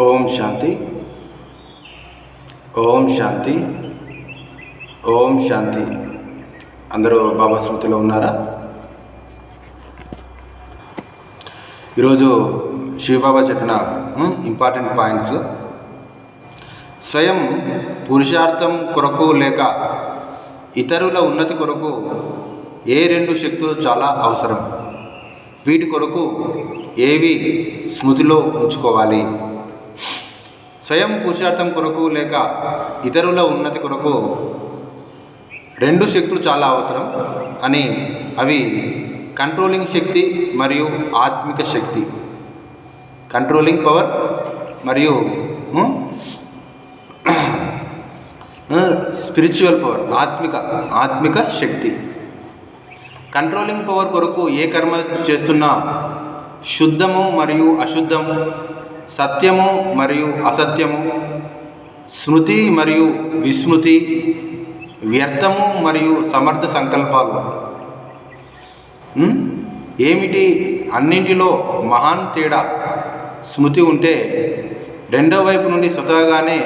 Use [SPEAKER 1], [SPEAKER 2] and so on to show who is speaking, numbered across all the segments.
[SPEAKER 1] ఓం శాంతి. ఓం శాంతి. ఓం శాంతి. అందరూ బాబా స్మృతిలో ఉన్నారా? ఈరోజు శివబాబా చెప్పిన ఇంపార్టెంట్ పాయింట్స్. స్వయం పురుషార్థం కొరకు లేక ఇతరుల ఉన్నతి కొరకు ఏ రెండు శక్తులు చాలా అవసరం, వీటి కొరకు ఏవి స్మృతిలో ఉంచుకోవాలి. స్వయం పురుషార్థం కొరకు లేక ఇతరుల ఉన్నతి కొరకు రెండు శక్తులు చాలా అవసరం అని, అవి కంట్రోలింగ్ శక్తి మరియు ఆత్మిక శక్తి. కంట్రోలింగ్ పవర్ మరియు స్పిరిచువల్ పవర్, ఆత్మిక శక్తి. కంట్రోలింగ్ పవర్ కొరకు ఏ కర్మ చేస్తున్నా శుద్ధము మరియు అశుద్ధము, సత్యము మరియు అసత్యము, స్మృతి మరియు విస్మృతి, వ్యర్థము మరియు సమర్థ సంకల్పాలు ఏమిటి? అన్నింటిలో మహాన్ తేడా స్మృతి ఉంటే రెండో వైపు నుండి స్వతహాగానే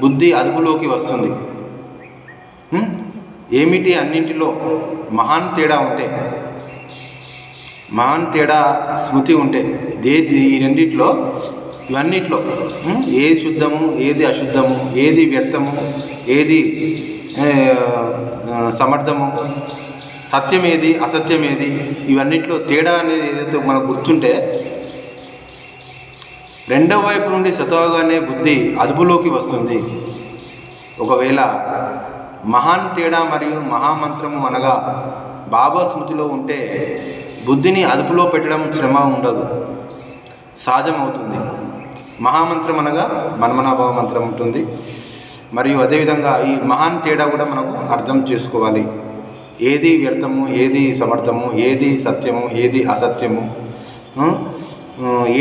[SPEAKER 1] బుద్ధి అదుపులోకి వస్తుంది. ఏమిటి? అన్నింటిలో మహాన్ తేడా ఉంటే, మహాన్ తేడా స్మృతి ఉంటే, ఈ రెండిట్లో ఇవన్నిట్లో ఏది శుద్ధము, ఏది అశుద్ధము, ఏది వ్యర్థము, ఏది సమర్థము, సత్యం ఏది, అసత్యం ఏది, ఇవన్నిట్లో తేడా అనేది ఏదైతే మనకు గుర్తుంటే రెండవ వైపు నుండి స్వతహాగానే బుద్ధి అదుపులోకి వస్తుంది. ఒకవేళ మహాన్ తేడా మరియు మహామంత్రము అనగా బాబా స్మృతిలో ఉంటే బుద్ధిని అదుపులో పెట్టడం శ్రమ ఉండదు, సహజమవుతుంది. మహామంత్రం అనగా మన్మనాభావ మంత్రం ఉంటుంది. మరియు అదేవిధంగా ఈ మహాన్ తేడా కూడా మనకు అర్థం చేసుకోవాలి. ఏది వ్యర్థము, ఏది సమర్థము, ఏది సత్యము, ఏది అసత్యము,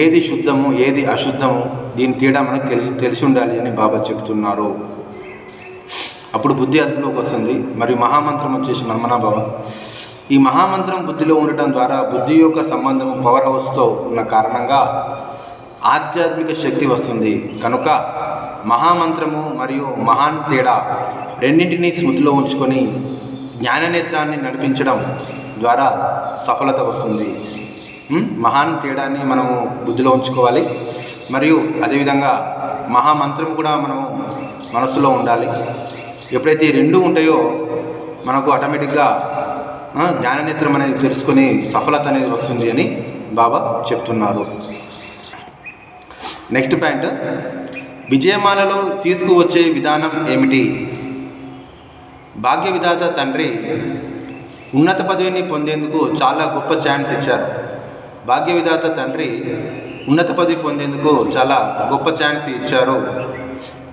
[SPEAKER 1] ఏది శుద్ధము, ఏది అశుద్ధము, దీని తేడా మనకు తెలిసి ఉండాలి అని బాబా చెప్తున్నారు. అప్పుడు బుద్ధి అదుపులోకి వస్తుంది. మరియు మహామంత్రం వచ్చేసి మన్మనాభావ. ఈ మహామంత్రం బుద్ధిలో ఉండటం ద్వారా బుద్ధి యొక్క సంబంధము పవర్ హౌస్తో ఉన్న కారణంగా ఆధ్యాత్మిక శక్తి వస్తుంది. కనుక మహామంత్రము మరియు మహాన్ తేడా రెండింటినీ స్మృతిలో ఉంచుకొని జ్ఞాననేత్రాన్ని నడిపించడం ద్వారా సఫలత వస్తుంది. మహాన్ తేడాన్ని మనము బుద్ధిలో ఉంచుకోవాలి. మరియు అదేవిధంగా మహామంత్రం కూడా మనము మనస్సులో ఉండాలి. ఎప్పుడైతే ఈ రెండు ఉంటాయో మనకు ఆటోమేటిక్గా జ్ఞాననేత్రం అనేది తెలుసుకొని సఫలత అనేది వస్తుంది అని బాబా చెప్తున్నారు. నెక్స్ట్ పాయింట్, విజయమాలలో తీసుకువచ్చే విధానం ఏమిటి? భాగ్య విధాత తండ్రి ఉన్నత పదవిని పొందేందుకు చాలా గొప్ప ఛాన్స్ ఇచ్చారు. భాగ్య విధాత తండ్రి ఉన్నత పదవి పొందేందుకు చాలా గొప్ప ఛాన్స్ ఇచ్చారు.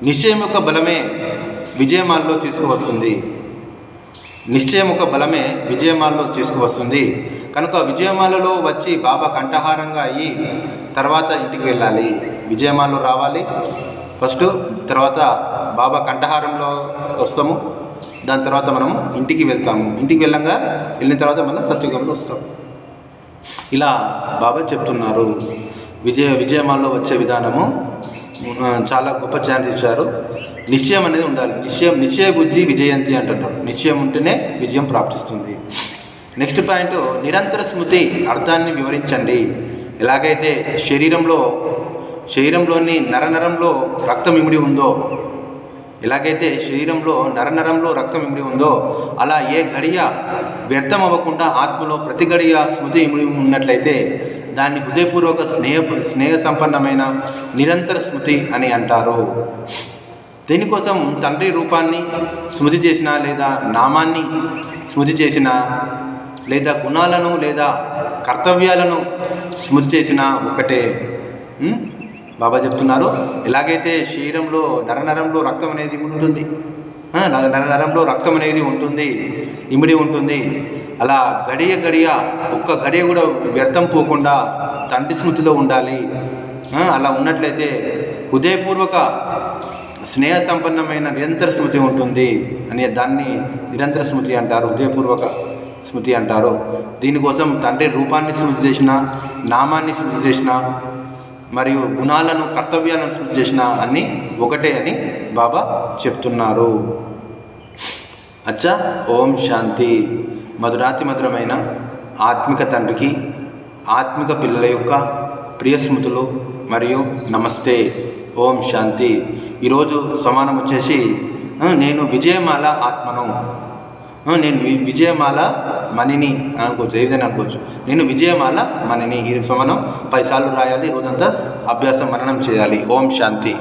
[SPEAKER 1] నిశ్చయం యొక్క బలమే విజయమాలలో తీసుకువస్తుంది. నిశ్చయం ఒక బలమే విజయమాలలో తీసుకువస్తుంది. కనుక విజయమాలలో వచ్చి బాబా కంఠహారంగా అయ్యి తర్వాత ఇంటికి వెళ్ళాలి. విజయమాలలో రావాలి ఫస్ట్, తర్వాత బాబా కంఠహారంలో వస్తాము, దాని తర్వాత మనము ఇంటికి వెళ్తాము. ఇంటికి వెళ్ళిన తర్వాత మనం సత్యుగంలో వస్తాం. ఇలా బాబా చెప్తున్నారు. విజయమాలలో వచ్చే విధానము చాలా గొప్ప ఛాన్స్ ఇచ్చారు. నిశ్చయం అనేది ఉండాలి. నిశ్చయ బుద్ధి విజయంతి అంటుంటారు. నిశ్చయం ఉంటేనే విజయం ప్రాప్తిస్తుంది. నెక్స్ట్ పాయింట్, నిరంతర స్మృతి అర్థాన్ని వివరించండి. ఎలాగైతే శరీరంలోని నరనరంలో రక్తం ఇమిడి ఉందో, రక్తం ఇమిడి ఉందో, అలా ఏ గడియ వ్యర్థం అవ్వకుండా ఆత్మలో ప్రతి గడియ స్మృతి ఇమిడి ఉన్నట్లయితే దాన్ని హృదయపూర్వక స్నేహ సంపన్నమైన నిరంతర స్మృతి అని అంటారు. దీనికోసం తండ్రి రూపాన్ని స్మృతి చేసిన, లేదా నామాన్ని స్మృతి చేసిన, లేదా గుణాలను లేదా కర్తవ్యాలను స్మృతి చేసిన ఒకటే. బాబా చెప్తున్నారు, ఎలాగైతే శరీరంలో నరనరంలో రక్తం అనేది ఉంటుంది, నరనరంలో రక్తం అనేది ఉంటుంది, ఇమిడి ఉంటుంది, అలా గడియ ఒక్క గడియ కూడా వ్యర్థం పోకుండా తండ్రి స్మృతిలో ఉండాలి. అలా ఉన్నట్లయితే హృదయపూర్వక స్నేహ సంపన్నమైన నిరంతర స్మృతి ఉంటుంది అని దాన్ని నిరంతర స్మృతి అంటారు, హృదయపూర్వక స్మృతి అంటారు. దీనికోసం తండ్రి రూపాన్ని స్మృతి చేసిన, నామాన్ని స్మృతి చేసిన, మరియు గుణాలను కర్తవ్యాలను సృష్టి చేసిన అన్నీ ఒకటే అని బాబా చెప్తున్నారు. అచ్చా, ఓం శాంతి. మధురాతి మధురమైన ఆత్మిక తండ్రికి ఆత్మిక పిల్లల యొక్క ప్రియ స్మృతులు మరియు నమస్తే. ఓం శాంతి. ఈరోజు సమానం వచ్చేసి నేను విజయమాల ఆత్మను, నేను విజయమాల మణిని అనుకోవచ్చు, ఏ విధంగా అనుకోవచ్చు. నేను విజయమాల మణిని. ఈ సమానం 10 సార్లు రాయాలి. రోజంతా అభ్యాసం మననం చేయాలి. ఓం శాంతి.